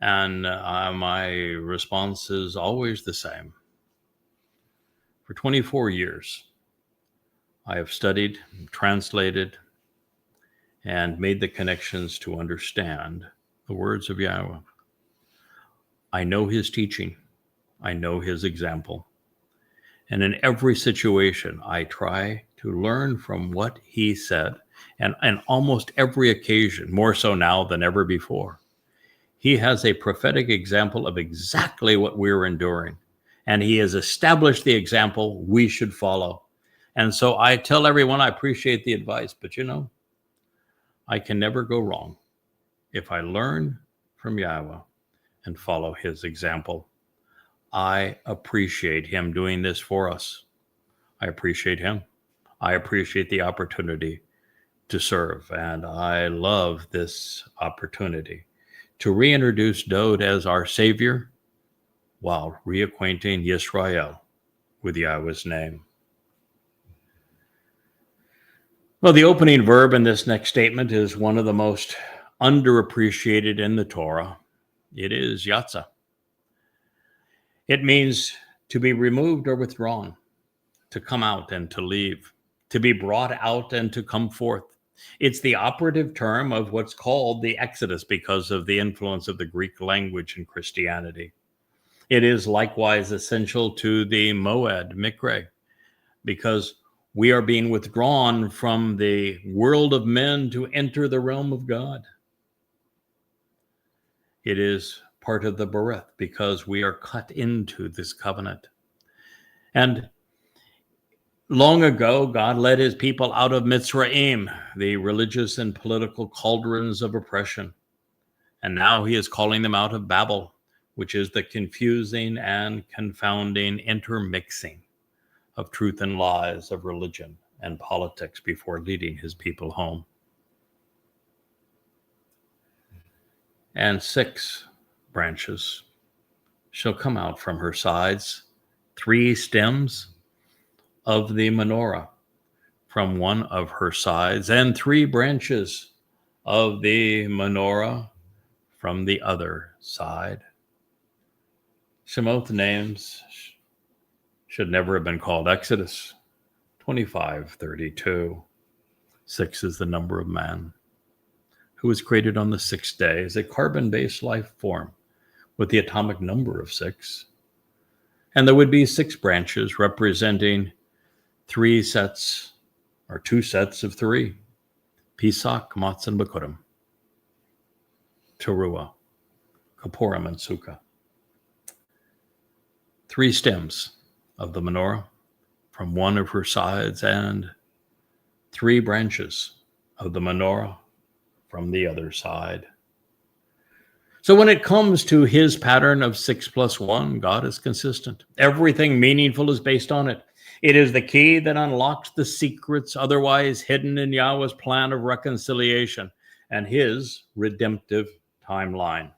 And my response is always the same. For 24 years, I have studied, translated, and made the connections to understand the words of Yahweh. I know his teaching. I know his example. And in every situation, I try to learn from what he said. And on almost every occasion, more so now than ever before, he has a prophetic example of exactly what we're enduring. And he has established the example we should follow. And so I tell everyone I appreciate the advice, but I can never go wrong if I learn from Yahweh and follow his example. I appreciate him doing this for us. I appreciate him. I appreciate the opportunity to serve. And I love this opportunity to reintroduce Dowd as our Savior while reacquainting Yisrael with Yahweh's name. Well, the opening verb in this next statement is one of the most underappreciated in the Torah. It is yatzah. It means to be removed or withdrawn, to come out and to leave, to be brought out and to come forth. It's the operative term of what's called the Exodus because of the influence of the Greek language in Christianity. It is likewise essential to the Mow'ed, Miqra, because we are being withdrawn from the world of men to enter the realm of God. It is part of the Berith because we are cut into this covenant. And long ago, God led his people out of Mitzrayim, the religious and political cauldrons of oppression. And now he is calling them out of Babel, which is the confusing and confounding intermixing of truth and lies, of religion and politics before leading his people home. And 6 branches shall come out from her sides, 3 stems of the menorah from one of her sides, and 3 branches of the menorah from the other side. Shemot names should never have been called Exodus. 25:32. 6 is the number of man, who was created on the 6th day as a carbon-based life form with the atomic number of 6. And there would be 6 branches representing 3 sets, or 2 sets of 3. Pesach, Matzah, and Bikurim. Teruah, Kapurim, and Sukah. 3 stems of the menorah from one of her sides, and 3 branches of the menorah from the other side. So when it comes to his pattern of 6 plus 1, God is consistent. Everything meaningful is based on it. It is the key that unlocks the secrets otherwise hidden in Yahweh's plan of reconciliation and his redemptive timeline,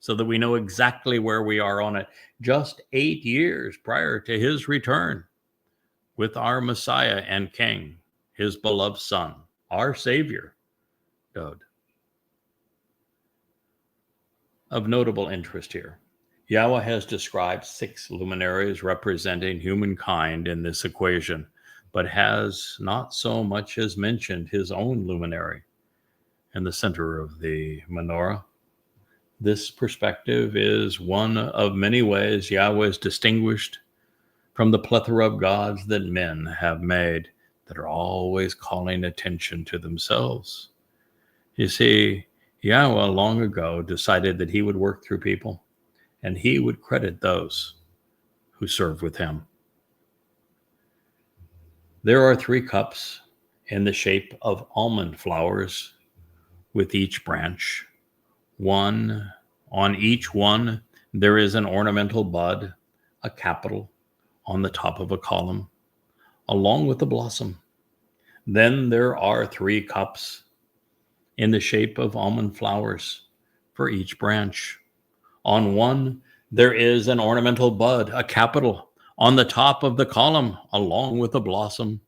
so that we know exactly where we are on it, just 8 years prior to his return with our Messiah and King, his beloved Son, our Savior, Dod. Of notable interest here, Yahweh has described 6 luminaries representing humankind in this equation, but has not so much as mentioned his own luminary in the center of the menorah. This perspective is one of many ways Yahweh is distinguished from the plethora of gods that men have made that are always calling attention to themselves. You see, Yahweh long ago decided that he would work through people and he would credit those who serve with him. There are 3 cups in the shape of almond flowers with each branch. On each one, there is an ornamental bud, a capital, on the top of a column, along with a blossom. Then there are 3 cups in the shape of almond flowers for each branch. On one, there is an ornamental bud, a capital, on the top of the column, along with a blossom.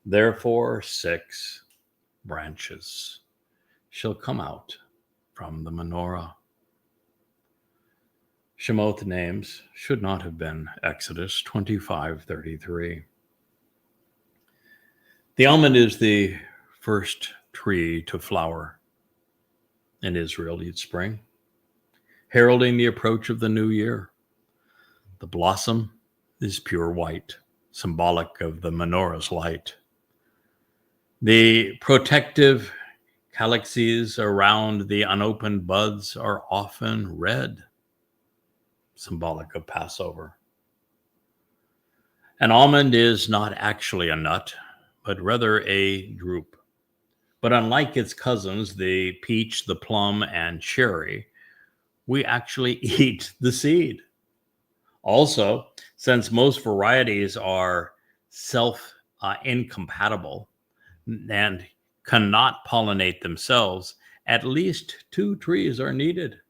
Therefore, 6 branches shall come out from the menorah. Shemot names should not have been Exodus 25:33. The almond is the first tree to flower in Israel each spring, heralding the approach of the new year. The blossom is pure white, symbolic of the menorah's light. The protective calyxes around the unopened buds are often red, symbolic of Passover. An almond is not actually a nut, but rather a drupe. But unlike its cousins, the peach, the plum, and cherry, we actually eat the seed. Also, since most varieties are incompatible and cannot pollinate themselves, at least 2 trees are needed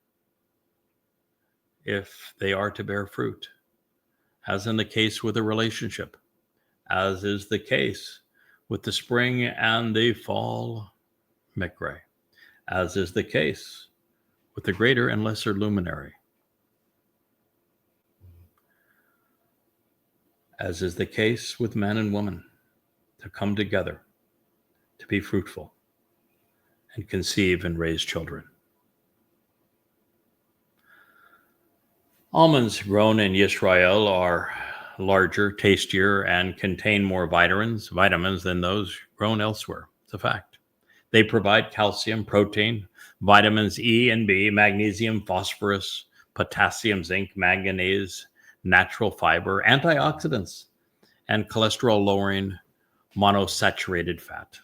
if they are to bear fruit, as in the case with a relationship, as is the case with the spring and the fall Miqra, as is the case with the greater and lesser luminary, as is the case with man and woman, to come together, to be fruitful, and conceive and raise children. Almonds grown in Israel are larger, tastier, and contain more vitamins than those grown elsewhere. It's a fact. They provide calcium, protein, vitamins E and B, magnesium, phosphorus, potassium, zinc, manganese, natural fiber, antioxidants, and cholesterol-lowering monosaturated fat.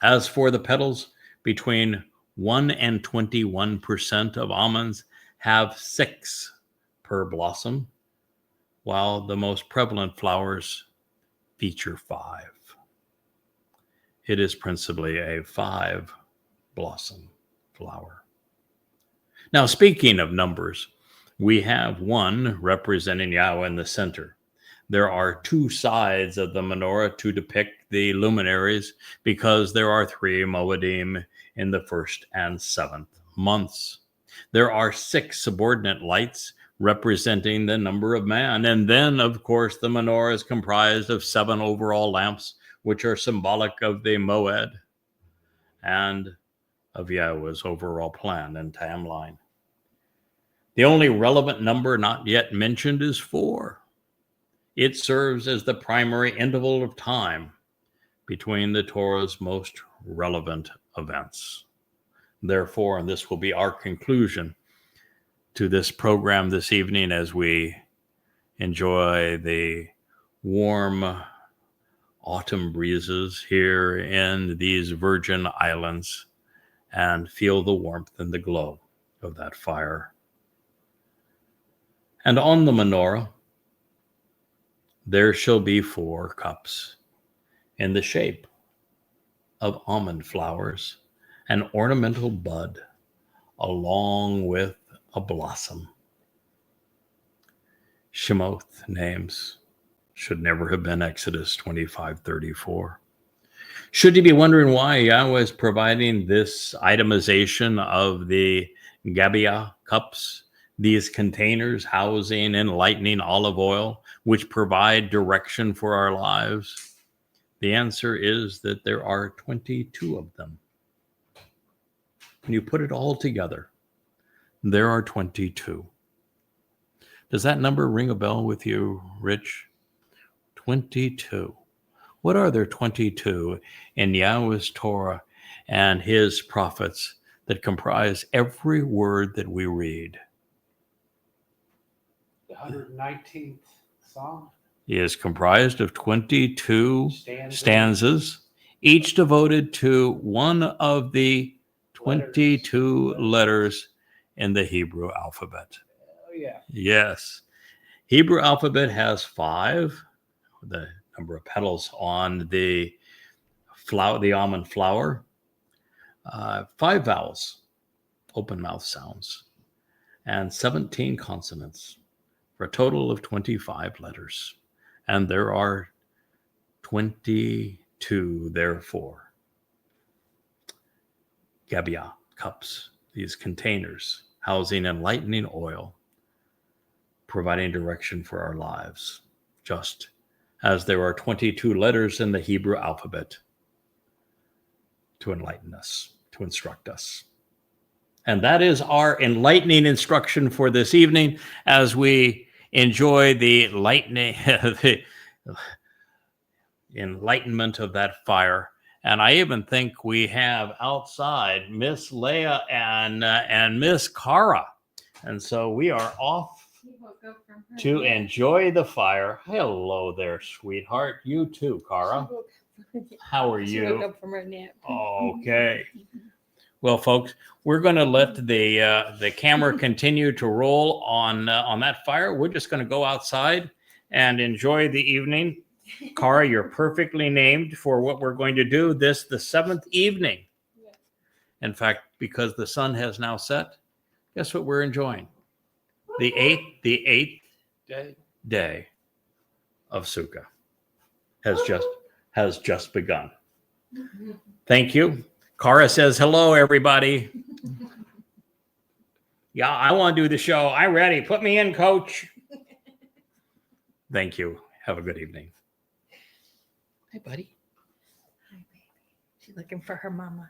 As for the petals, between 1 and 21% of almonds have 6 per blossom, while the most prevalent flowers feature 5. It is principally a 5-blossom flower. Now, speaking of numbers, we have 1 representing Yahweh in the center. There are 2 sides of the menorah to depict the luminaries because there are 3 Mow'edim in the 1st and 7th months. There are 6 subordinate lights representing the number of man. And then, of course, the menorah is comprised of 7 overall lamps, which are symbolic of the Mow'ed and of Yahweh's overall plan and timeline. The only relevant number not yet mentioned is 4. It serves as the primary interval of time between the Torah's most relevant events. Therefore, and this will be our conclusion to this program this evening as we enjoy the warm autumn breezes here in these Virgin Islands and feel the warmth and the glow of that fire. And on the menorah, there shall be 4 cups in the shape of almond flowers, an ornamental bud, along with a blossom. Shemoth names should never have been Exodus 25:34. Should you be wondering why Yahweh is providing this itemization of the Gebuwrah cups, these containers housing enlightening olive oil, which provide direction for our lives? The answer is that there are 22 of them. When you put it all together, there are 22. Does that number ring a bell with you, Rich? 22. What are there 22 in Yahweh's Torah and his prophets that comprise every word that we read? The 119th Psalm Is comprised of 22 stanzas, each devoted to one of the 22 letters in the Hebrew alphabet. Oh, yeah. Yes. Hebrew alphabet has 5, the number of petals on the flower, the almond flower, 5 vowels, open mouth sounds, and 17 consonants for a total of 25 letters. And there are 22, therefore, Gebuwrah cups, these containers housing enlightening oil, providing direction for our lives, just as there are 22 letters in the Hebrew alphabet to enlighten us, to instruct us. And that is our enlightening instruction for this evening as we enjoy the enlightenment of that fire. And I even think we have outside Miss Leah and Miss Cara. And so we are off to enjoy the fire. Hello there, sweetheart. You too, Cara. How are you? She woke up from her nap. Okay. Well, folks, we're going to let the camera continue to roll on that fire. We're just going to go outside and enjoy the evening. Cara, you're perfectly named for what we're going to do the 7th evening. Yeah. In fact, because the sun has now set, guess what we're enjoying? The eighth day of Sukah has just begun. Thank you. Cara says, hello, everybody. Yeah, I want to do the show. I'm ready. Put me in, coach. Thank you. Have a good evening. Hi, buddy. Hi, baby. She's looking for her mama.